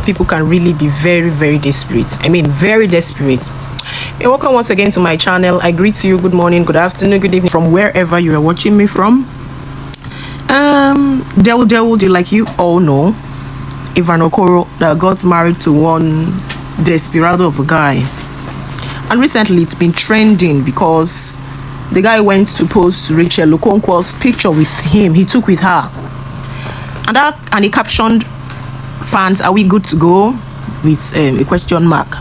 people can really be very, very desperate. I mean, very desperate. Hey, welcome once again to my channel. I greet you. Good morning, good afternoon, good evening from wherever you are watching me from. Devil, like you all know, Ivan Okoro that got married to one desperado of a guy, and recently it's been trending because the guy went to post Racheal Okonkwo's picture with him. He took with her, and he captioned, "Fans, are we good to go?" with a question mark.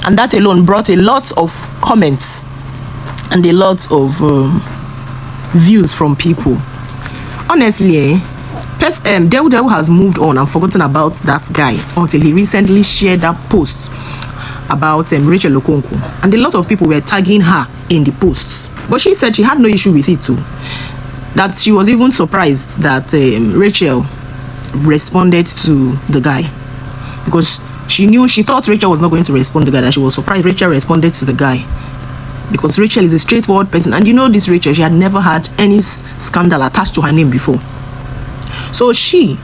And that alone brought a lot of comments and a lot of views from people. Honestly, Devil has moved on and forgotten about that guy until he recently shared that post about Racheal Okonkwo, and a lot of people were tagging her in the posts. But she said she had no issue with it too. That she was even surprised that Racheal responded to the guy, because she thought Racheal was not going to respond to the guy. That she was surprised Racheal responded to the guy, because Racheal is a straightforward person, and you know this Racheal, she had never had any scandal attached to her name before. So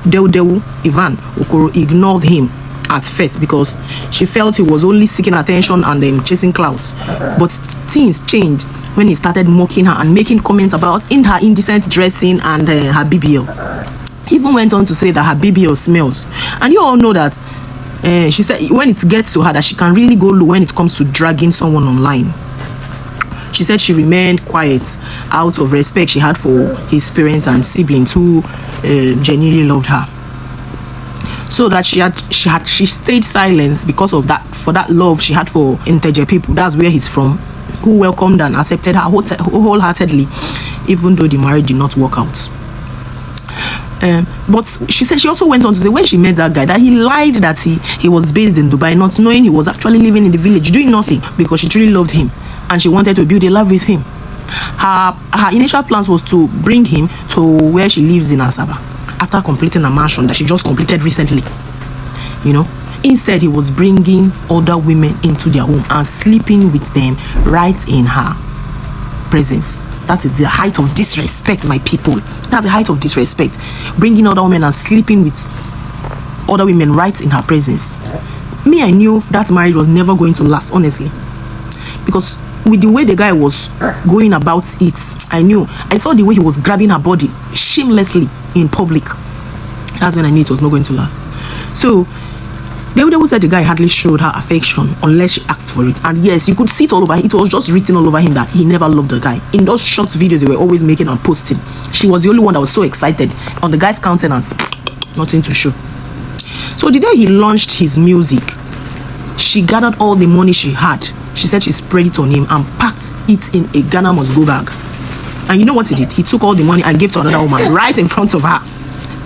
Devil Ivan Okoro ignored him at first because she felt he was only seeking attention and chasing clouds. But things changed when he started mocking her and making comments about her indecent dressing and her BBL. He even went on to say that her BBL smells. And you all know that she said when it gets to her that she can really go low when it comes to dragging someone online. She said she remained quiet out of respect she had for his parents and siblings who genuinely loved her. So that she stayed silent because of that, for that love she had for integer people. That's where he's from, who welcomed and accepted her wholeheartedly, even though the marriage did not work out. But she said she also went on to say when she met that guy that he lied that he was based in Dubai, not knowing he was actually living in the village doing nothing, because she truly loved him and she wanted to build a life with him. Her initial plans was to bring him to where she lives in Asaba after completing a mansion that she just completed recently. You know, instead he was bringing other women into their home and sleeping with them right in her presence. That is the height of disrespect, my people. That's the height of disrespect. Bringing other women and sleeping with other women right in her presence. Me, I knew that marriage was never going to last, honestly, because with the way the guy was going about it, I saw the way he was grabbing her body shamelessly in public. That's when I knew it was not going to last. So Devil said the guy hardly showed her affection unless she asked for it. And yes, you could see it all over. It was just written all over him that he never loved the guy. In those short videos they were always making and posting, she was the only one that was so excited. On the guy's countenance, nothing to show. So the day he launched his music, she gathered all the money she had. She said she spread it on him and packed it in a Ghana must go bag. And you know what he did? He took all the money and gave to another woman right in front of her.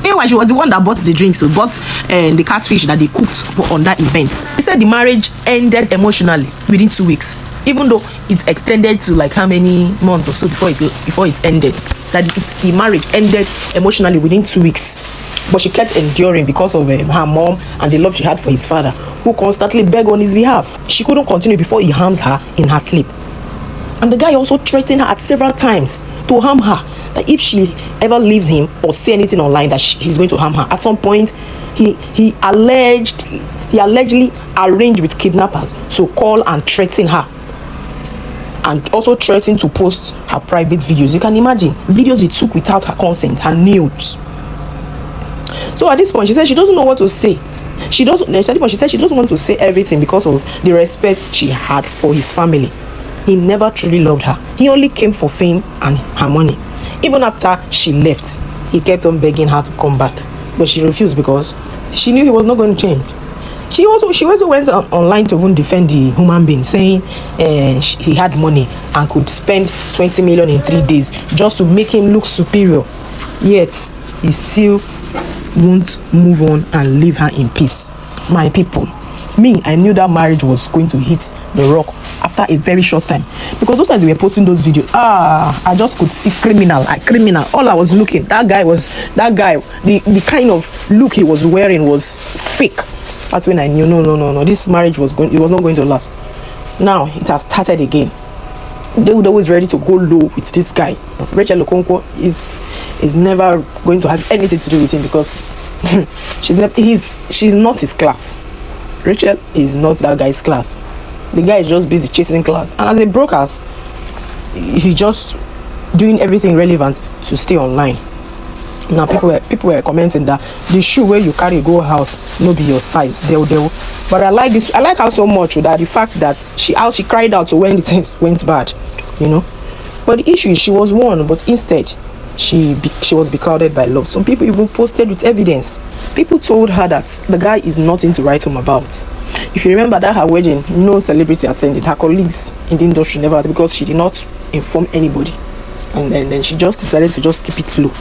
Meanwhile, she was the one that bought the drinks, so bought the catfish that they cooked on that event. He said the marriage ended emotionally within 2 weeks, even though it extended to like how many months or so before it ended. That the marriage ended emotionally within 2 weeks. But she kept enduring because of her mom and the love she had for his father, who constantly begged on his behalf. She couldn't continue before he harmed her in her sleep. And the guy also threatened her at several times to harm her, that if she ever leaves him or say anything online that he's going to harm her. At some point, he allegedly arranged with kidnappers to call and threaten her, and also threatened to post her private videos. You can imagine videos he took without her consent, her nudes. So at this point, she said she doesn't know what to say. She said she doesn't want to say everything because of the respect she had for his family. He never truly loved her. He only came for fame and her money. Even after she left, he kept on begging her to come back, but she refused because she knew he was not going to change. She also went online to even defend the human being, saying he had money and could spend 20 million in 3 days just to make him look superior. Yet he still won't move on and leave her in peace. My people, me, I knew that marriage was going to hit the rock after a very short time, because those times they were posting those videos, I just could see criminal. All I was looking, the kind of look he was wearing was fake. That's when I knew no, this marriage was not going to last. Now it has started again. They would always ready to go low with this guy. Racheal Okonkwo is never going to have anything to do with him, because she's not his class. Racheal is not that guy's class. The guy is just busy chasing class, and as a brokers, he just doing everything relevant to stay online. Now people were commenting that the shoe where you carry go house no be your size. They'll. But I like this. I like her so much that the fact that she cried out when the things went bad, you know. But the issue is she was warned, but instead she was beclouded by love. Some people even posted with evidence. People told her that the guy is nothing to write home about. If you remember that her wedding, no celebrity attended. Her colleagues in the industry never, because she did not inform anybody, and then she just decided to just keep it low.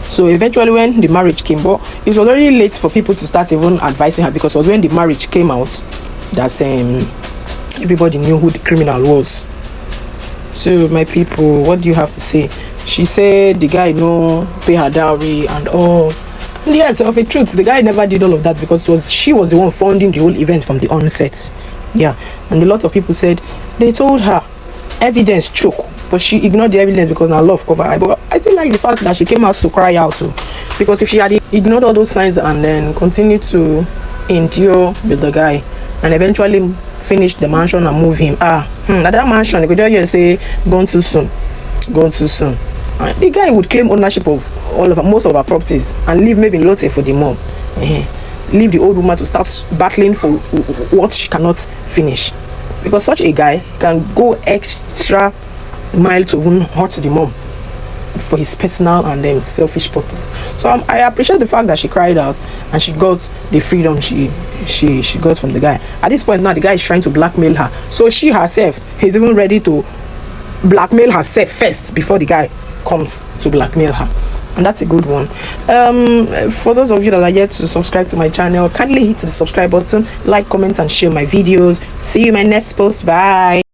So eventually when the marriage came, but it was already late for people to start even advising her, because it was when the marriage came out that everybody knew who the criminal was. So my people, what do you have to say? She said the guy no pay her dowry and all. And yes, of a truth, the guy never did all of that, because she was the one funding the whole event from the onset. Yeah, and a lot of people said they told her evidence choke, but she ignored the evidence because now love cover her. But I still like the fact that she came out to cry out too, because if she had ignored all those signs and then continued to endure with the guy and eventually finish the mansion and move him, at that mansion they could just say gone too soon. The guy would claim ownership of most of her properties and leave maybe Lotte for the mom. Leave the old woman to start battling for what she cannot finish, because such a guy can go extra mile to even hurt the mom for his personal and selfish purpose. So I appreciate the fact that she cried out and she got the freedom she got from the guy. At this point now, the guy is trying to blackmail her, so she herself is even ready to blackmail herself first before the guy comes to blackmail her, and that's a good one. For those of you that are yet to subscribe to my channel, kindly hit the subscribe button, like, comment and share my videos. See you in my next post. Bye.